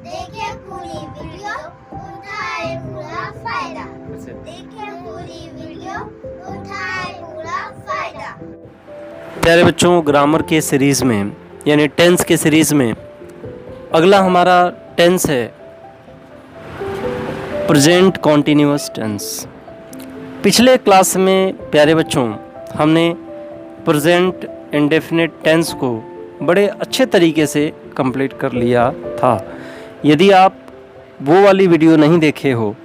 देखें पूरी वीडियो, उठाए पूरा फायदा। देखें पूरी वीडियो, उठाए पूरा फायदा। प्यारे बच्चों, ग्रामर के सीरीज़ में यानी टेंस के सीरीज़ में अगला हमारा टेंस है प्रेजेंट कॉन्टिन्यूअस टेंस। पिछले क्लास में प्यारे बच्चों हमने प्रेजेंट इंडेफिनिट टेंस को बड़े अच्छे तरीके से कंप्लीट कर लिया था। यदि आप वो वाली वीडियो नहीं देखे हो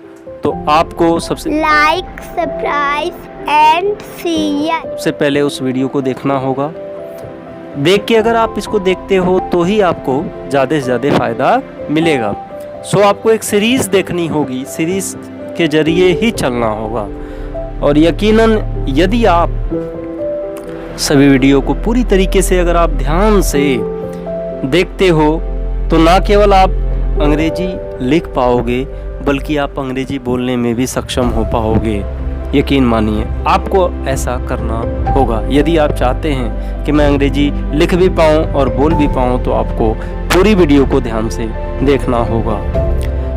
तो आपको सबसे लाइक, सब्सक्राइब एंड शेयर। सबसे पहले उस वीडियो को देखना होगा। देख के अगर आप इसको देखते हो तो ही आपको ज़्यादा से ज़्यादा फ़ायदा मिलेगा। सो आपको एक सीरीज़ देखनी होगी, सीरीज़ के ज़रिए ही चलना होगा। और यकीनन यदि आप सभी वीडियो को पूरी तरीके से अगर आप ध्यान से देखते हो तो ना केवल आप अंग्रेजी लिख पाओगे बल्कि आप अंग्रेजी बोलने में भी सक्षम हो पाओगे। यकीन मानिए आपको ऐसा करना होगा। यदि आप चाहते हैं कि मैं अंग्रेजी लिख भी पाऊँ और बोल भी पाऊँ तो आपको पूरी वीडियो को ध्यान से देखना होगा।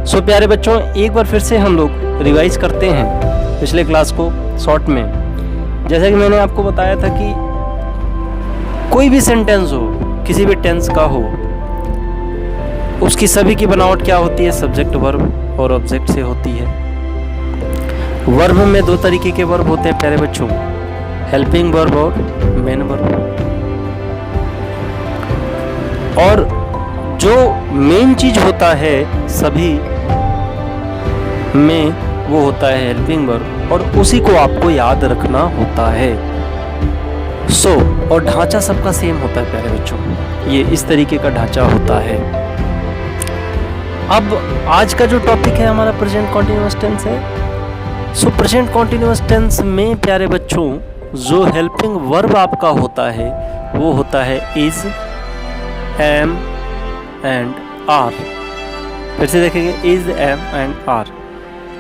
सो प्यारे बच्चों, एक बार फिर से हम लोग रिवाइज करते हैं पिछले क्लास को शॉर्ट में। जैसा कि मैंने आपको बताया था कि कोई भी सेंटेंस हो, किसी भी टेंस का हो, उसकी सभी की बनावट क्या होती है? सब्जेक्ट, वर्ब और ऑब्जेक्ट से होती है। वर्ब में दो तरीके के वर्ब होते हैं प्यारे बच्चों, हेल्पिंग वर्ब और मेन वर्ब। और जो मेन चीज होता है सभी में वो होता है हेल्पिंग वर्ब, और उसी को आपको याद रखना होता है। और ढांचा सबका सेम होता है प्यारे बच्चों, ये इस तरीके का ढांचा होता है। अब आज का जो टॉपिक है हमारा प्रेजेंट कॉन्टिन्यूअस टेंस है। प्रेजेंट कॉन्टिन्यूअस टेंस में प्यारे बच्चों जो हेल्पिंग वर्ब आपका होता है वो होता है इज, एम एंड आर। फिर से देखेंगे इज, एम एंड आर।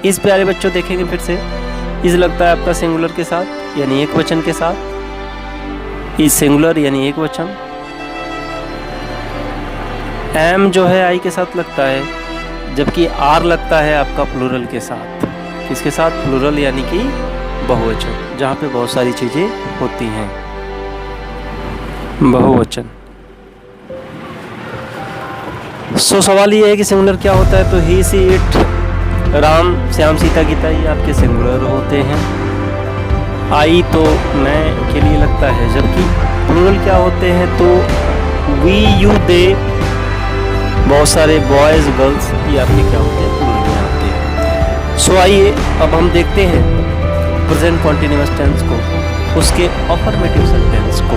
इस प्यारे बच्चों देखेंगे फिर से, इज लगता है आपका सिंगुलर के साथ यानी एक वचन के साथ, इज सिंगुलर यानी एक वचन। एम जो है आई के साथ लगता है, जबकि आर लगता है आपका प्लूरल के साथ। किसके साथ? प्लूरल यानी कि बहुवचन, जहाँ पे बहुत सारी चीजें होती हैं, बहुवचन। सवाल ये है कि सिंगुलर क्या होता है? तो ही, सी, इट, राम, श्याम, सीता, गीता, ये आपके सिंगुलर होते हैं। आई तो मैं के लिए लगता है, जबकि प्लूरल क्या होते हैं? तो वी, यू, दे, बहुत सारे बॉयज, गर्ल्स, ये आपके क्या होते हैं? प्लूरल में आते हैं। आइए अब हम देखते हैं प्रेजेंट कॉन्टिन्यूअस टेंस को, उसके अफर्मेटिव सेंटेंस को।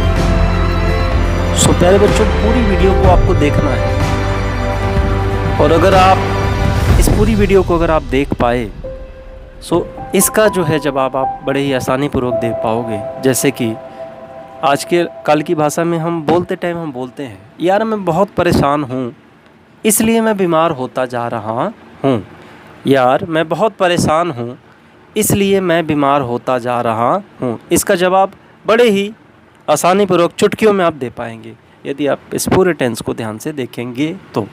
प्यारे बच्चों, पूरी वीडियो को आपको देखना है, और अगर आप इस पूरी वीडियो को अगर आप देख पाए इसका जो है जवाब आप बड़े ही आसानी पूर्वक दे पाओगे। जैसे कि आज के कल की भाषा में हम बोलते टाइम हम बोलते हैं, यार मैं बहुत परेशान हूँ इसलिए मैं बीमार होता जा रहा हूँ। यार मैं बहुत परेशान हूँ इसलिए मैं बीमार होता जा रहा हूँ। इसका जवाब बड़े ही आसानी पूर्वक चुटकियों में आप दे पाएंगे यदि आप इस पूरे टेंस को ध्यान से देखेंगे तो।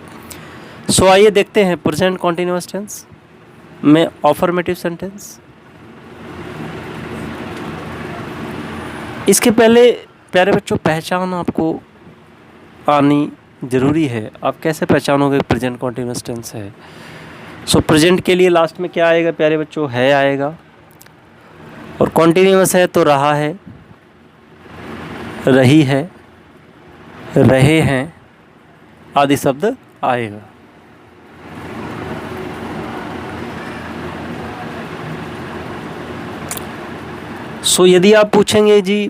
आइए देखते हैं प्रेजेंट कॉन्टिन्यूअस टेंस में अफर्मेटिव सेंटेंस। इसके पहले प्यारे बच्चों पहचान आपको आनी ज़रूरी है। आप कैसे पहचानोगे प्रेजेंट कॉन्टिन्यूअस टेंस है? प्रेजेंट के लिए लास्ट में क्या आएगा प्यारे बच्चों? है आएगा, और कॉन्टिन्यूअस है तो रहा है, रही है, रहे हैं आदि शब्द आएगा। यदि आप पूछेंगे जी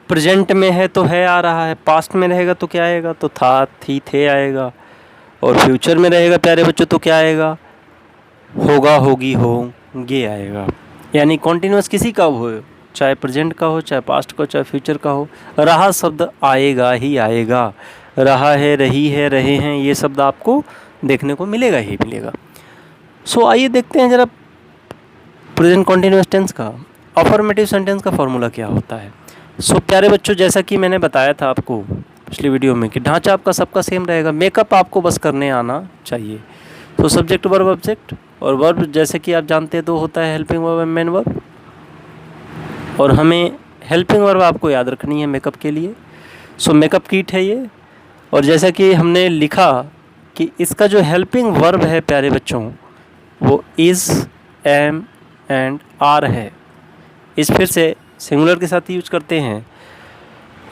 प्रेजेंट में है तो है आ रहा है, पास्ट में रहेगा तो क्या आएगा? तो था, थी, थे आएगा, और फ्यूचर में रहेगा प्यारे बच्चों तो क्या आएगा? होगा, होगी, होंगे आएगा। यानी कॉन्टिन्यूअस किसी का हो, चाहे प्रेजेंट का हो, चाहे पास्ट का हो, चाहे फ्यूचर का हो, रहा शब्द आएगा ही आएगा। रहा है, रही है, रहे हैं, ये शब्द आपको देखने को मिलेगा ही मिलेगा। आइए देखते हैं जरा प्रेजेंट कॉन्टिन्यूअस टेंस का अफर्मेटिव सेंटेंस का फॉर्मूला क्या होता है। प्यारे बच्चों, जैसा कि मैंने बताया था आपको पिछली वीडियो में कि ढांचा आपका सबका सेम रहेगा, मेकअप आपको बस करने आना चाहिए। तो सब्जेक्ट वर्ब ऑब्जेक्ट, और वर्ब जैसे कि आप जानते हैं दो होता है, helping verb and main verb, और हमें हेल्पिंग वर्ब आपको याद रखनी है मेकअप के लिए। सो मेकअप किट है ये। और जैसा कि हमने लिखा कि इसका जो हेल्पिंग वर्ब है प्यारे बच्चों वो इज़, एम एंड आर है। इस फिर से सिंगुलर के साथ यूज करते हैं,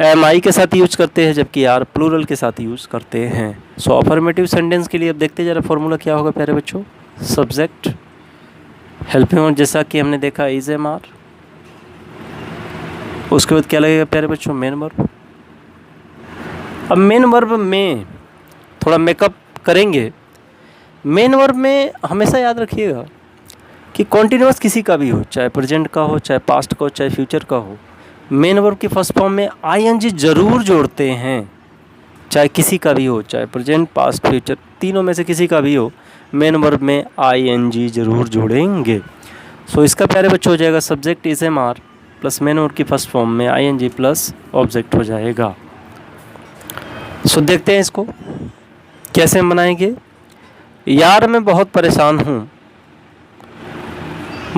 एम आई के साथ यूज करते हैं, जबकि आर प्लूरल के साथ यूज करते हैं। सो अफर्मेटिव सेंटेंस के लिए अब देखते जरा फॉर्मूला क्या होगा प्यारे बच्चों। सब्जेक्ट हेल्पिंग वर्ब जैसा कि हमने देखा इज, एम, आर, उसके बाद क्या लगेगा प्यारे बच्चों, मेन वर्ब। अब मेन वर्ब में थोड़ा मेकअप करेंगे। मेन वर्ब में हमेशा याद रखिएगा कि कॉन्टिन्यूअस किसी का भी हो, चाहे प्रेजेंट का हो, चाहे पास्ट का हो, चाहे फ्यूचर का हो, मेन वर्ब की फर्स्ट फॉर्म में आईएनजी ज़रूर जोड़ते हैं। चाहे किसी का भी हो, चाहे प्रेजेंट, पास्ट, फ्यूचर, तीनों में से किसी का भी हो, मेन वर्ब में आईएनजी ज़रूर जोड़ेंगे। सो इसका प्यारे बच्चों हो जाएगा subject is, am, are plus main verb की फर्स्ट फॉर्म में आईएनजी प्लस ऑब्जेक्ट हो जाएगा। सो देखते हैं इसको कैसे हम बनाएंगे। यार मैं बहुत परेशान हूँ।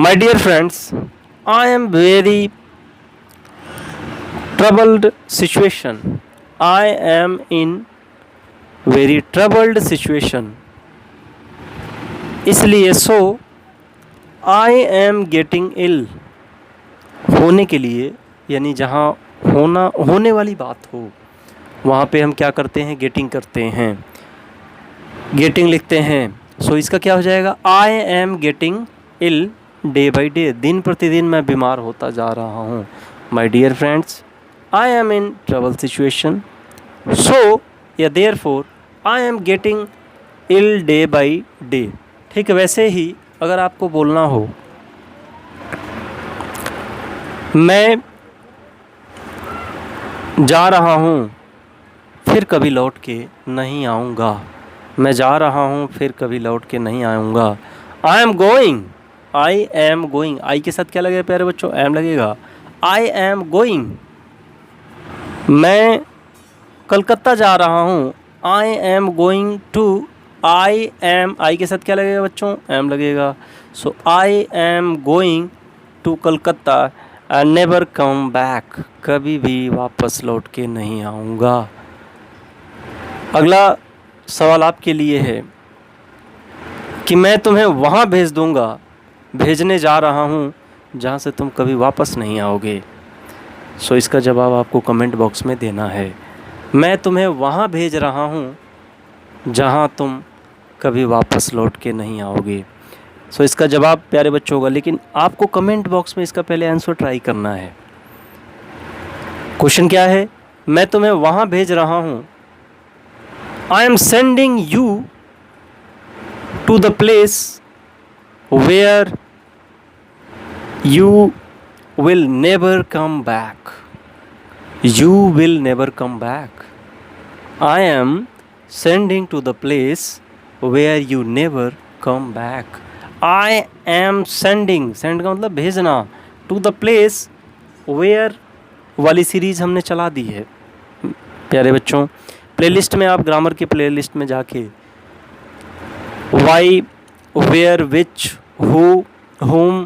My dear friends, I am very troubled situation. I am in very troubled situation. इसलिए so I am getting ill. होने के लिए यानी जहाँ होने वाली बात हो वहाँ पे हम क्या करते हैं, गेटिंग करते हैं, गेटिंग लिखते हैं। सो इसका क्या हो जाएगा, I am getting ill day by day. दिन प्रतिदिन मैं बीमार होता जा रहा हूँ। My dear friends, I am in trouble situation. So, या therefore, I am getting ill day by day. ठीक है, वैसे ही अगर आपको बोलना हो मैं जा रहा हूँ फिर कभी लौट के नहीं आऊँगा, मैं जा रहा हूँ फिर कभी लौट के नहीं आऊँगा। I am going, I am going, I के साथ क्या लगेगा प्यारे बच्चों, am लगेगा। I am going, मैं कलकत्ता जा रहा हूँ। I am going to, I am, I के साथ क्या लगेगा बच्चों, एम लगेगा। So I am going to Calcutta and never come back, कभी भी वापस लौट के नहीं आऊँगा। अगला सवाल आपके लिए है कि मैं तुम्हें वहाँ भेज दूँगा, भेजने जा रहा हूँ जहाँ से तुम कभी वापस नहीं आओगे। सो इसका जवाब आपको कमेंट बॉक्स में देना है। मैं तुम्हें वहाँ भेज रहा हूँ जहाँ तुम कभी वापस लौट के नहीं आओगे। सो इसका जवाब प्यारे बच्चों होगा, लेकिन आपको कमेंट बॉक्स में इसका पहले आंसर ट्राई करना है। क्वेश्चन क्या है, मैं तुम्हें वहाँ भेज रहा हूँ, I am sending you to the place where you will never come back. You will never come back. I am sending to the place where you never come back. I am sending, send का मतलब भेजना, to the place where वाली series हमने चला दी है प्यारे बच्चों। Playlist में आप ग्रामर के प्लेलिस्ट में जाके why, where, which, who, whom,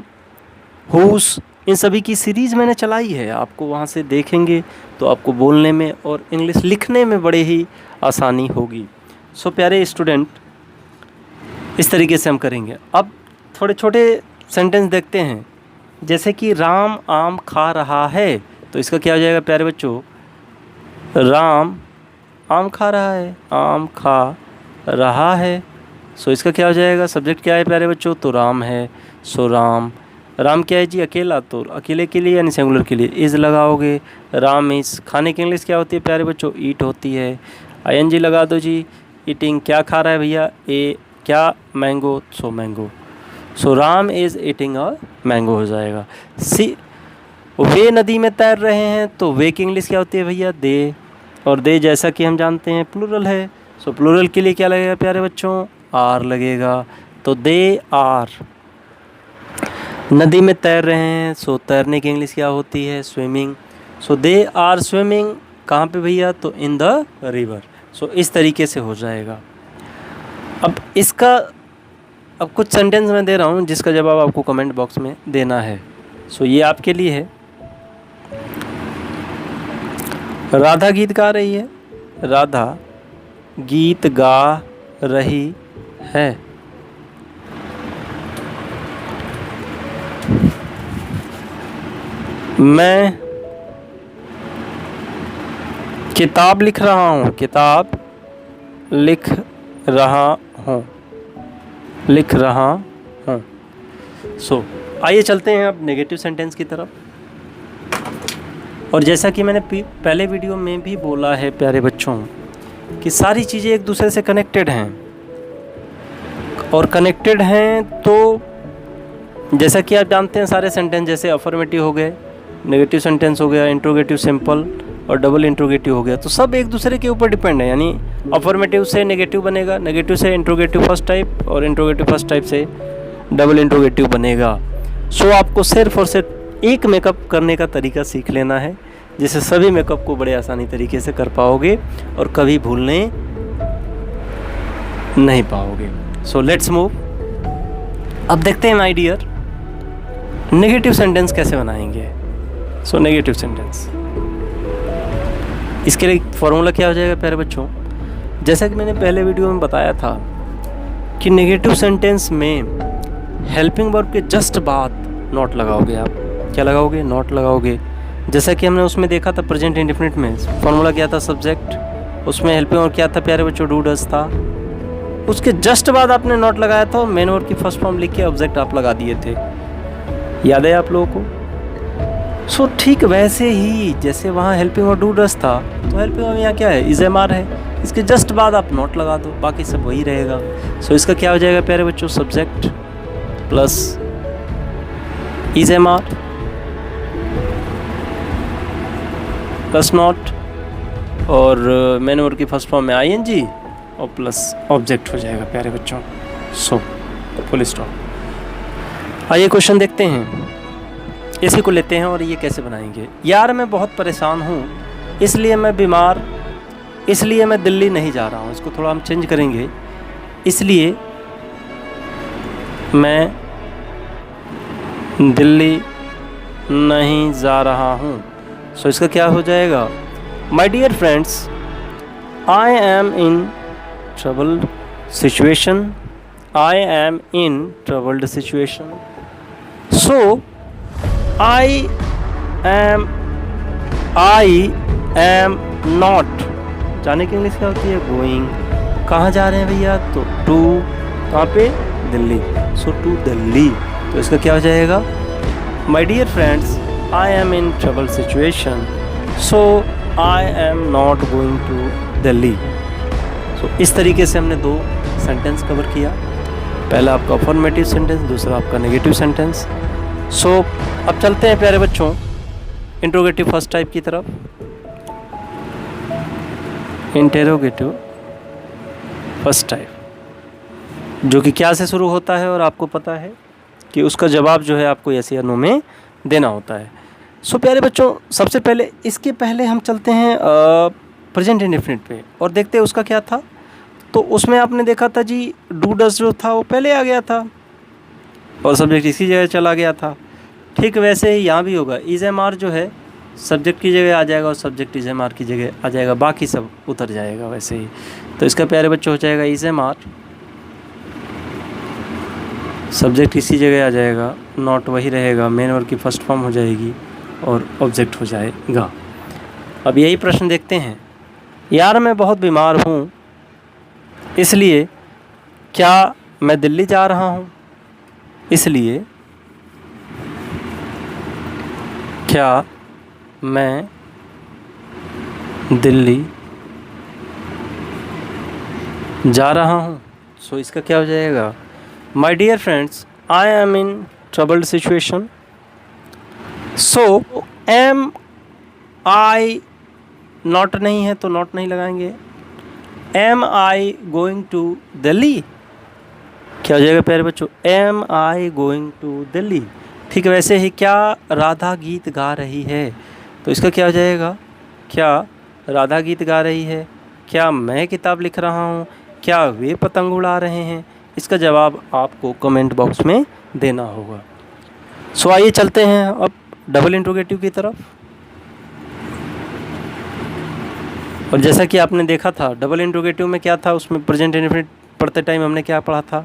whose, इन सभी की सीरीज़ मैंने चलाई है। आपको वहाँ से देखेंगे तो आपको बोलने में और इंग्लिश लिखने में बड़े ही आसानी होगी। सो प्यारे स्टूडेंट, इस तरीके से हम करेंगे। अब थोड़े छोटे सेंटेंस देखते हैं, जैसे कि राम आम खा रहा है, तो इसका क्या हो जाएगा प्यारे बच्चों, राम आम खा रहा है, आम खा रहा है। सो इसका क्या हो जाएगा, सब्जेक्ट क्या है प्यारे बच्चों, तो राम है। सो राम, राम क्या है जी, अकेला, तो अकेले के लिए यानी सिंगुलर के लिए इज़ लगाओगे। राम इज़, खाने की इंग्लिश क्या होती है प्यारे बच्चों, ईट होती है। आईएनजी लगा दो जी। ईटिंग, क्या खा रहा है भैया, ए, क्या, mango, so mango. So Ram is eating a mango हो जाएगा। सी, वे नदी में तैर रहे हैं, तो वे की इंग्लिश क्या होती है भैया, दे, और दे जैसा कि हम जानते हैं प्लूरल है। सो प्लूरल के लिए क्या लगेगा प्यारे बच्चों, आर लगेगा। तो दे आर, नदी में तैर रहे हैं, सो तैरने की इंग्लिश क्या होती है, swimming. So they are swimming, कहाँ पे भैया? तो इन द रिवर। सो इस तरीके से हो जाएगा। अब इसका कुछ सेंटेंस मैं दे रहा हूँ जिसका जवाब आपको कमेंट बॉक्स में देना है। सो ये आपके लिए है। राधा गीत गा रही है। राधा गीत गा रही है। मैं किताब लिख रहा हूँ। किताब लिख रहा हूँ। लिख रहा हूँ। सो आइए चलते हैं अब नेगेटिव सेंटेंस की तरफ। और जैसा कि मैंने पहले वीडियो में भी बोला है प्यारे बच्चों कि सारी चीज़ें एक दूसरे से कनेक्टेड हैं, और कनेक्टेड हैं तो जैसा कि आप जानते हैं सारे सेंटेंस जैसे अफर्मेटिव हो गए, नेगेटिव सेंटेंस हो गया, इंट्रोगेटिव सिंपल और डबल इंट्रोगेटिव हो गया, तो सब एक दूसरे के ऊपर डिपेंड है। यानी अफर्मेटिव से नेगेटिव बनेगा, नेगेटिव से इंट्रोगेटिव फर्स्ट टाइप और इंट्रोगेटिव फर्स्ट टाइप से डबल इंट्रोगेटिव बनेगा। सो आपको सिर्फ और सिर्फ एक मेकअप करने का तरीका सीख लेना है, जिससे सभी मेकअप को बड़े आसानी तरीके से कर पाओगे और कभी भूलने नहीं पाओगे। So let's move. अब देखते हैं माय डियर नेगेटिव सेंटेंस कैसे बनाएंगे। सो नेगेटिव सेंटेंस, इसके लिए फॉर्मूला क्या हो जाएगा प्यारे बच्चों? जैसा कि मैंने पहले वीडियो में बताया था कि नेगेटिव सेंटेंस में हेल्पिंग वर्ब के जस्ट बाद नॉट लगाओगे। आप क्या लगाओगे? नॉट लगाओगे। जैसा कि हमने उसमें देखा था प्रेजेंट इंडेफिनिट में फॉर्मूला क्या था? सब्जेक्ट, उसमें हेल्पिंग वर्ब क्या था प्यारे बच्चों? डू डज था। उसके जस्ट बाद आपने नॉट लगाया था और मेन वर्ब की फर्स्ट फॉर्म लिख के ऑब्जेक्ट आप लगा दिए थे। याद है आप लोगों को? सो ठीक वैसे ही जैसे वहाँ हेल्पिंग और डू डज था, तो हेल्पिंग वर्ब यहाँ क्या है? इज एम आर है। इसके जस्ट बाद आप नॉट लगा दो, बाकी सब वही रहेगा। सो इसका क्या हो जाएगा प्यारे बच्चों? Subject plus is am are plus not और मेन वर्ब की फर्स्ट फॉर्म में आई एन जी और प्लस ऑब्जेक्ट हो जाएगा प्यारे बच्चों। So full stop. आइए क्वेश्चन देखते हैं। इसी को लेते हैं और ये कैसे बनाएंगे। यार मैं बहुत परेशान हूँ, इसलिए मैं बीमार, इसलिए मैं दिल्ली नहीं जा रहा हूँ। इसको थोड़ा हम चेंज करेंगे। इसलिए मैं दिल्ली नहीं जा रहा हूँ। सो इसका क्या हो जाएगा? My dear friends, I am in troubled situation. I am in troubled situation. So I am not. जाने की इंग्लिश क्या होती है? गोइंग। कहाँ जा रहे हैं भैया? तो टू, कहाँ पे? दिल्ली। So to Delhi. तो इसका क्या हो जाएगा? My dear friends, I am in trouble situation, so I am not going to Delhi. सो इस तरीके से हमने दो सेंटेंस कवर किया। पहला आपका अफर्मेटिव सेंटेंस, दूसरा आपका नेगेटिव सेंटेंस। सो अब चलते हैं प्यारे बच्चों इंट्रोगेटिव फर्स्ट टाइप की तरफ। इंटेरोगेटिव फर्स्ट टाइप, जो कि क्या से शुरू होता है और आपको पता है कि उसका जवाब जो है आपको यस या नो में देना होता है। सो प्यारे बच्चों सबसे पहले इसके पहले हम चलते हैं प्रेजेंट इंडेफिनिट पे और देखते हैं उसका क्या था। तो उसमें आपने देखा था जी डू डज जो था वो पहले आ गया था और सब्जेक्ट इसी जगह चला गया था। ठीक वैसे ही यहाँ भी होगा। इज एम आर जो है सब्जेक्ट की जगह आ जाएगा और सब्जेक्ट इज एम आर की जगह आ जाएगा, बाकी सब उतर जाएगा वैसे ही। तो इसका प्यारे बच्चों हो जाएगा इज एम आर, सब्जेक्ट इसी जगह आ जाएगा, नॉट वही रहेगा, मेन वर्ब की फर्स्ट फॉर्म हो जाएगी और ऑब्जेक्ट हो जाएगा। अब यही प्रश्न देखते हैं। यार मैं बहुत बीमार हूँ, इसलिए क्या मैं दिल्ली जा रहा हूँ? इसलिए क्या मैं दिल्ली जा रहा हूँ? सो इसका क्या हो जाएगा? My dear friends, I am in troubled situation, so am I, not नहीं है तो नॉट नहीं लगाएंगे। Am I going to Delhi, क्या हो जाएगा प्यारे बच्चों? Am I going to Delhi. ठीक वैसे ही क्या राधा गीत गा रही है? तो इसका क्या हो जाएगा? क्या राधा गीत गा रही है? क्या मैं किताब लिख रहा हूँ? क्या वे पतंग उड़ा रहे हैं? इसका जवाब आपको कमेंट बॉक्स में देना होगा। सो आइए चलते हैं अब डबल इंट्रोगेटिव की तरफ। और जैसा कि आपने देखा था डबल इंट्रोगेटिव में क्या था, उसमें प्रेजेंट इंडेफिनिट पढ़ते टाइम हमने क्या पढ़ा था,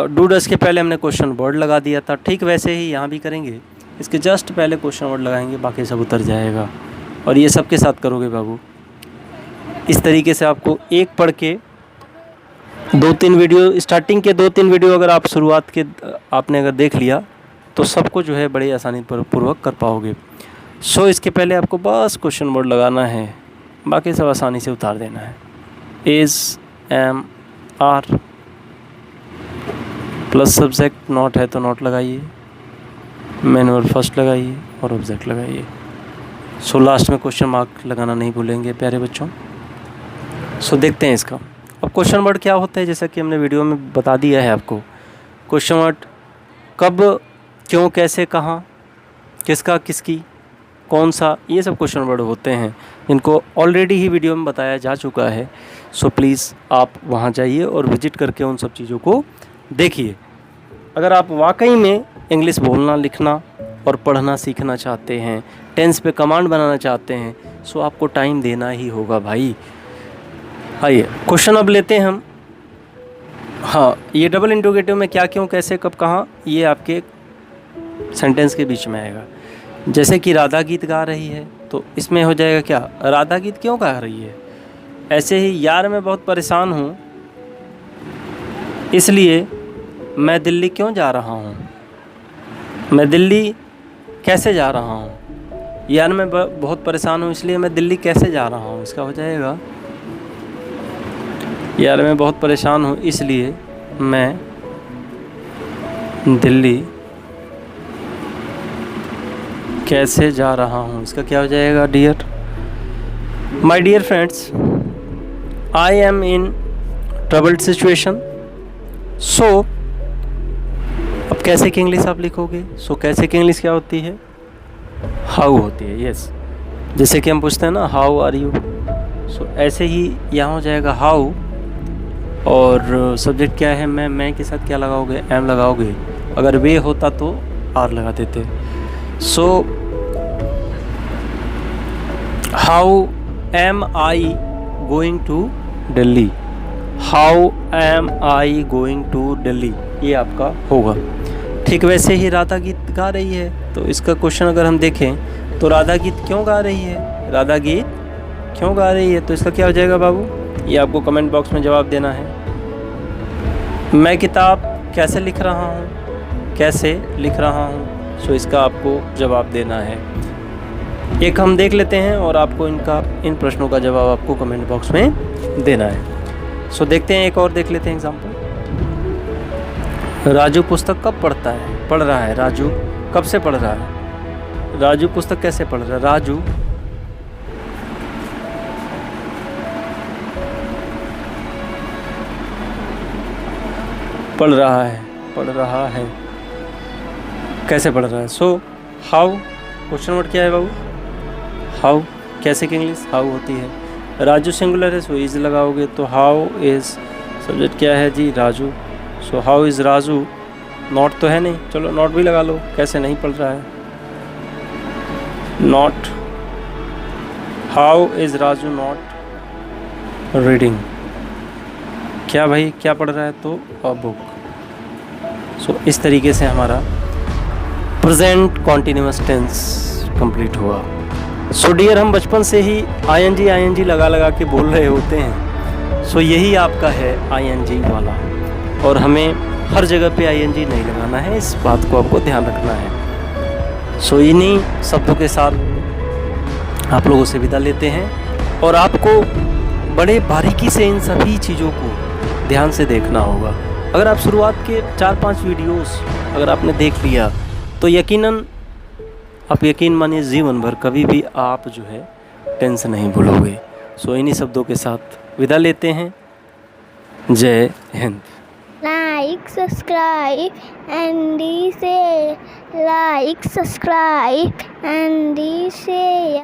डू डज के पहले हमने क्वेश्चन वर्ड लगा दिया था। ठीक वैसे ही यहाँ भी करेंगे, इसके जस्ट पहले क्वेश्चन वर्ड लगाएंगे, बाकी सब उतर जाएगा। और ये सबके साथ करोगे बाबू। इस तरीके से आपको एक पढ़ के 2-3 वीडियो, स्टार्टिंग के 2-3 वीडियो अगर आप शुरुआत के आपने अगर देख लिया तो सबको जो है बड़ी आसानी पूर्वक कर पाओगे। सो इसके पहले आपको बस क्वेश्चन वर्ड लगाना है, बाकी सब आसानी से उतार देना है। Is, am, are plus subject, not है तो नॉट लगाइए, मैनुअल फर्स्ट लगाइए और ऑब्जेक्ट लगाइए। सो लास्ट में क्वेश्चन मार्क लगाना नहीं भूलेंगे प्यारे बच्चों। सो देखते हैं इसका। अब क्वेश्चन वर्ड क्या होता है, जैसा कि हमने वीडियो में बता दिया है आपको। क्वेश्चन वर्ड कब, क्यों, कैसे, कहाँ, किसका, किसकी, कौन सा, ये सब क्वेश्चन वर्ड होते हैं। इनको ऑलरेडी ही वीडियो में बताया जा चुका है। सो प्लीज़ आप वहाँ जाइए और विजिट करके उन सब चीज़ों को देखिए। अगर आप वाकई में इंग्लिश बोलना, लिखना और पढ़ना सीखना चाहते हैं, टेंस पे कमांड बनाना चाहते हैं, सो आपको टाइम देना ही होगा भाई। आइए क्वेश्चन अब लेते हैं हम। हाँ, ये डबल इंट्रोगेटिव में क्या, क्यों, कैसे, कब, कहाँ, ये आपके सेंटेंस के बीच में आएगा। जैसे कि राधा गीत गा रही है, तो इसमें हो जाएगा क्या, राधा गीत क्यों गा रही है। ऐसे ही यार मैं बहुत परेशान हूँ इसलिए मैं दिल्ली क्यों जा रहा हूँ। मैं दिल्ली कैसे जा रहा हूँ। यार मैं बहुत परेशान हूँ इसलिए मैं दिल्ली कैसे जा रहा हूँ। इसका हो जाएगा यार मैं बहुत परेशान हूँ इसलिए मैं दिल्ली कैसे जा रहा हूँ। इसका क्या हो जाएगा, dear my dear friends, I am in troubled situation. So अब कैसे की इंग्लिश आप लिखोगे। सो कैसे की इंग्लिश क्या होती है, हाउ होती है। यस, जैसे कि हम पूछते हैं ना हाउ आर यू, सो ऐसे ही यहाँ हो जाएगा हाउ। और सब्जेक्ट क्या है, मैं के साथ क्या लगाओगे, एम लगाओगे। अगर वे होता तो आर लगा देते। So how am I going to Delhi, how am I going to Delhi, ये आपका होगा। ठीक वैसे ही राधा गीत गा रही है, तो इसका क्वेश्चन अगर हम देखें तो राधा गीत क्यों गा रही है, राधा गीत क्यों गा रही है, तो इसका क्या हो जाएगा बाबू, ये आपको कमेंट बॉक्स में जवाब देना है। मैं किताब कैसे लिख रहा हूँ, कैसे लिख रहा हूँ, सो इसका आपको जवाब देना है। एक हम देख लेते हैं और आपको इन प्रश्नों का जवाब आपको कमेंट बॉक्स में देना है। सो देखते हैं, एक और देख लेते हैं एग्जाम्पल। राजू पुस्तक कब पढ़ता है, पढ़ रहा है। राजू कब से पढ़ रहा है, राजू पुस्तक कैसे पढ़ रहा है। राजू पढ़ रहा है, पढ़ रहा है, कैसे पढ़ रहा है। सो हाउ, क्वेश्चन वर्ड क्या है बाबू, हाउ। कैसे की इंग्लिश हाउ होती है। राजू सिंगुलर है, सो इज लगाओगे, तो हाउ इज, सब्जेक्ट क्या है जी, Raju. So how is Raju, not तो है नहीं, चलो नॉट भी लगा लो, कैसे नहीं पढ़ रहा है, not. How is Raju not reading, क्या भाई क्या पढ़ रहा है, तो अ बुक। सो इस तरीके से हमारा प्रेजेंट कॉन्टिन्यूअस टेंस कंप्लीट हुआ। सो डियर, हम बचपन से ही आईएनजी लगा के बोल रहे होते हैं। सो यही आपका है आईएनजी वाला, और हमें हर जगह पे आईएनजी नहीं लगाना है, इस बात को आपको ध्यान रखना है। सो इन्हीं शब्दों के साथ आप लोगों से विदा लेते हैं, और आपको बड़े बारीकी से इन सभी चीज़ों को ध्यान से देखना होगा। अगर आप शुरुआत के 4-5 वीडियोस अगर आपने देख लिया तो यकीनन आप यकीन मानिए जीवन भर कभी भी आप जो है टेंस नहीं भूलोगे। सो इन्हीं शब्दों के साथ विदा लेते हैं। जय Hind. Like, subscribe, and share. Like, subscribe, and share.